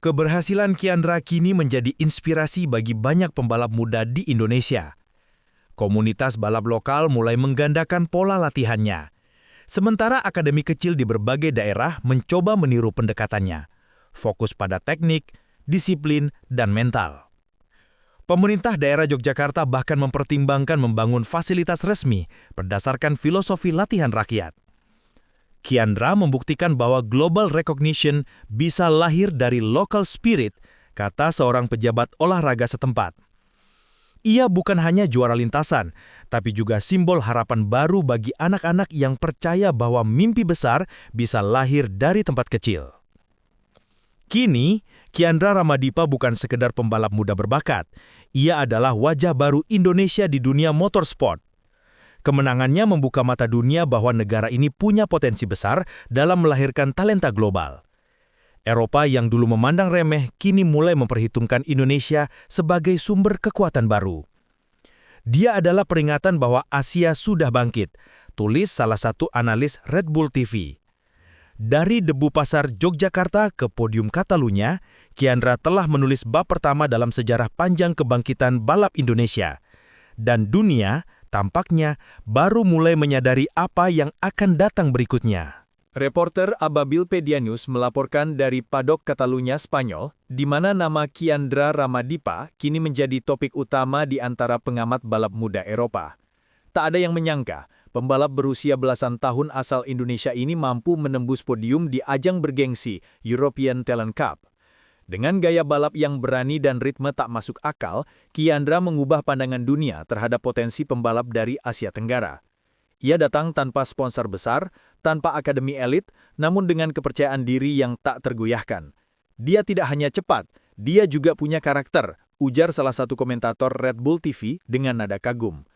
Keberhasilan Kiandra kini menjadi inspirasi bagi banyak pembalap muda di Indonesia. Komunitas balap lokal mulai menggandakan pola latihannya. Sementara akademi kecil di berbagai daerah mencoba meniru pendekatannya. Fokus pada teknik, disiplin, dan mental. Pemerintah daerah Yogyakarta bahkan mempertimbangkan membangun fasilitas resmi berdasarkan filosofi latihan rakyat. Kiandra membuktikan bahwa global recognition bisa lahir dari local spirit, kata seorang pejabat olahraga setempat. Ia bukan hanya juara lintasan, tapi juga simbol harapan baru bagi anak-anak yang percaya bahwa mimpi besar bisa lahir dari tempat kecil. Kini, Kiandra Ramadipa bukan sekedar pembalap muda berbakat. Ia adalah wajah baru Indonesia di dunia motorsport. Kemenangannya membuka mata dunia bahwa negara ini punya potensi besar dalam melahirkan talenta global. Eropa yang dulu memandang remeh kini mulai memperhitungkan Indonesia sebagai sumber kekuatan baru. Dia adalah peringatan bahwa Asia sudah bangkit, tulis salah satu analis Red Bull TV. Dari debu pasar Yogyakarta ke podium Catalunya, Kiandra telah menulis bab pertama dalam sejarah panjang kebangkitan balap Indonesia. Dan dunia tampaknya baru mulai menyadari apa yang akan datang berikutnya. Reporter Ababilpedia News melaporkan dari Padok Catalunya, Spanyol, di mana nama Kiandra Ramadipa kini menjadi topik utama di antara pengamat balap muda Eropa. Tak ada yang menyangka, pembalap berusia belasan tahun asal Indonesia ini mampu menembus podium di ajang bergengsi European Talent Cup. Dengan gaya balap yang berani dan ritme tak masuk akal, Kiandra mengubah pandangan dunia terhadap potensi pembalap dari Asia Tenggara. Ia datang tanpa sponsor besar, tanpa akademi elit, namun dengan kepercayaan diri yang tak tergoyahkan. Dia tidak hanya cepat, dia juga punya karakter, ujar salah satu komentator Red Bull TV dengan nada kagum.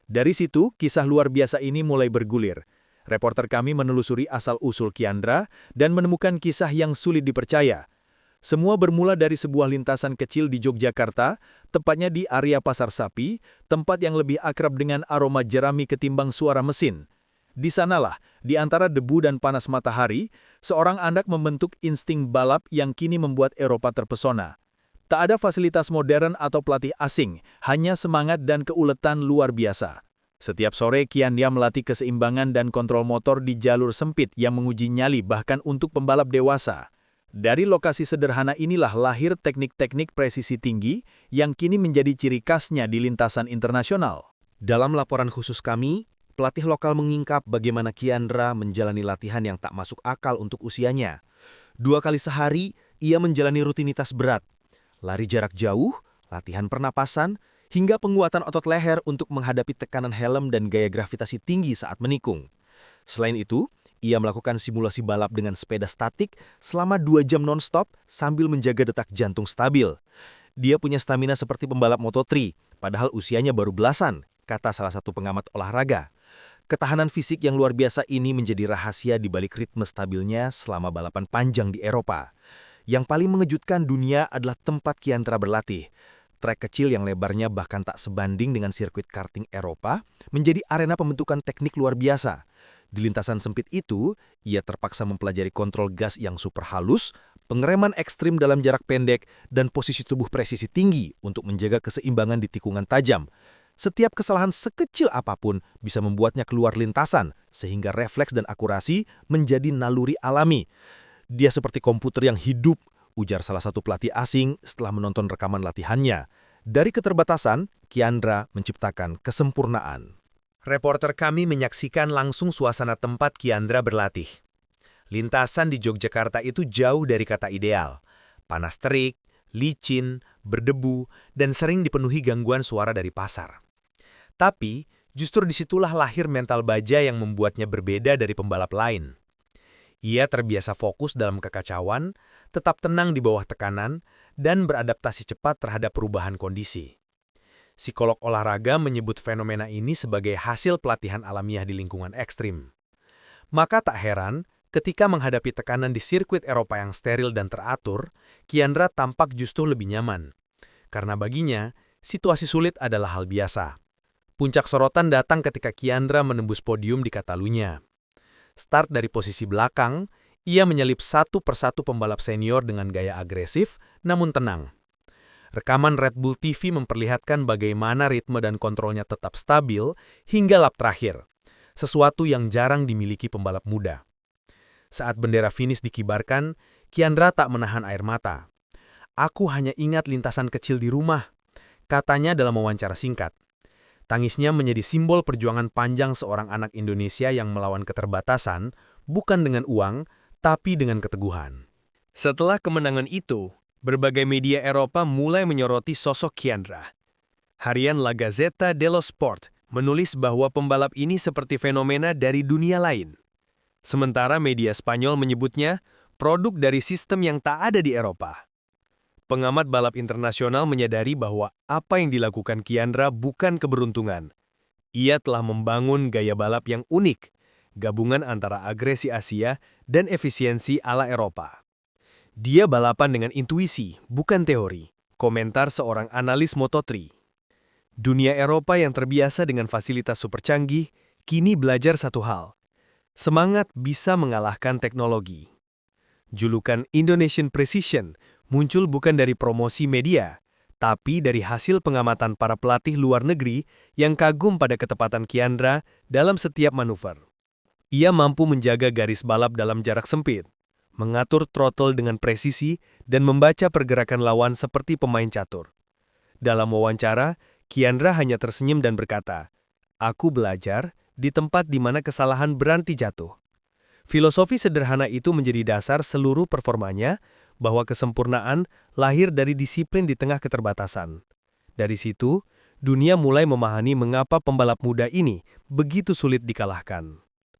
Dari situ, kisah luar biasa ini mulai bergulir. Reporter kami menelusuri asal-usul Kiandra dan menemukan kisah yang sulit dipercaya. Semua bermula dari sebuah lintasan kecil di Yogyakarta, tepatnya di area Pasar Sapi, tempat yang lebih akrab dengan aroma jerami ketimbang suara mesin. Di sanalah, di antara debu dan panas matahari, seorang anak membentuk insting balap yang kini membuat Eropa terpesona. Tak ada fasilitas modern atau pelatih asing, hanya semangat dan keuletan luar biasa. Setiap sore Kiandra melatih keseimbangan dan kontrol motor di jalur sempit yang menguji nyali bahkan untuk pembalap dewasa. Dari lokasi sederhana inilah lahir teknik-teknik presisi tinggi yang kini menjadi ciri khasnya di lintasan internasional. Dalam laporan khusus kami, pelatih lokal mengungkap bagaimana Kiandra menjalani latihan yang tak masuk akal untuk usianya. 2 kali sehari, ia menjalani rutinitas berat. Lari jarak jauh, latihan pernapasan, hingga penguatan otot leher untuk menghadapi tekanan helm dan gaya gravitasi tinggi saat menikung. Selain itu, ia melakukan simulasi balap dengan sepeda statik selama 2 jam non-stop sambil menjaga detak jantung stabil. Dia punya stamina seperti pembalap Moto3, padahal usianya baru belasan, kata salah satu pengamat olahraga. Ketahanan fisik yang luar biasa ini menjadi rahasia di balik ritme stabilnya selama balapan panjang di Eropa. Yang paling mengejutkan dunia adalah tempat Kiandra berlatih. Trek kecil yang lebarnya bahkan tak sebanding dengan sirkuit karting Eropa menjadi arena pembentukan teknik luar biasa. Di lintasan sempit itu, ia terpaksa mempelajari kontrol gas yang super halus, pengereman ekstrim dalam jarak pendek, dan posisi tubuh presisi tinggi untuk menjaga keseimbangan di tikungan tajam. Setiap kesalahan sekecil apapun bisa membuatnya keluar lintasan, sehingga refleks dan akurasi menjadi naluri alami. Dia seperti komputer yang hidup, ujar salah satu pelatih asing setelah menonton rekaman latihannya. Dari keterbatasan, Kiandra menciptakan kesempurnaan. Reporter kami menyaksikan langsung suasana tempat Kiandra berlatih. Lintasan di Yogyakarta itu jauh dari kata ideal. Panas terik, licin, berdebu, dan sering dipenuhi gangguan suara dari pasar. Tapi, justru disitulah lahir mental baja yang membuatnya berbeda dari pembalap lain. Ia terbiasa fokus dalam kekacauan, tetap tenang di bawah tekanan, dan beradaptasi cepat terhadap perubahan kondisi. Psikolog olahraga menyebut fenomena ini sebagai hasil pelatihan alamiah di lingkungan ekstrim. Maka tak heran, ketika menghadapi tekanan di sirkuit Eropa yang steril dan teratur, Kiandra tampak justru lebih nyaman. Karena baginya, situasi sulit adalah hal biasa. Puncak sorotan datang ketika Kiandra menembus podium di Catalunya. Start dari posisi belakang, Ia menyelip satu persatu pembalap senior dengan gaya agresif, namun tenang. Rekaman Red Bull TV memperlihatkan bagaimana ritme dan kontrolnya tetap stabil hingga lap terakhir, sesuatu yang jarang dimiliki pembalap muda. Saat bendera finish dikibarkan, Kiandra tak menahan air mata. "Aku hanya ingat lintasan kecil di rumah," katanya dalam wawancara singkat. Tangisnya menjadi simbol perjuangan panjang seorang anak Indonesia yang melawan keterbatasan, bukan dengan uang, tapi dengan keteguhan. Setelah kemenangan itu, berbagai media Eropa mulai menyoroti sosok Kiandra. Harian La Gazzetta dello Sport menulis bahwa pembalap ini seperti fenomena dari dunia lain. Sementara media Spanyol menyebutnya produk dari sistem yang tak ada di Eropa. Pengamat balap internasional menyadari bahwa apa yang dilakukan Kiandra bukan keberuntungan. Ia telah membangun gaya balap yang unik, gabungan antara agresi Asia dan efisiensi ala Eropa. Dia balapan dengan intuisi, bukan teori, komentar seorang analis Moto3. Dunia Eropa yang terbiasa dengan fasilitas super canggih, kini belajar satu hal. Semangat bisa mengalahkan teknologi. Julukan Indonesian Precision muncul bukan dari promosi media, tapi dari hasil pengamatan para pelatih luar negeri yang kagum pada ketepatan Kiandra dalam setiap manuver. Ia mampu menjaga garis balap dalam jarak sempit, mengatur throttle dengan presisi, dan membaca pergerakan lawan seperti pemain catur. Dalam wawancara, Kiandra hanya tersenyum dan berkata, "Aku belajar di tempat di mana kesalahan berhenti jatuh." Filosofi sederhana itu menjadi dasar seluruh performanya, bahwa kesempurnaan lahir dari disiplin di tengah keterbatasan. Dari situ, dunia mulai memahami mengapa pembalap muda ini begitu sulit dikalahkan.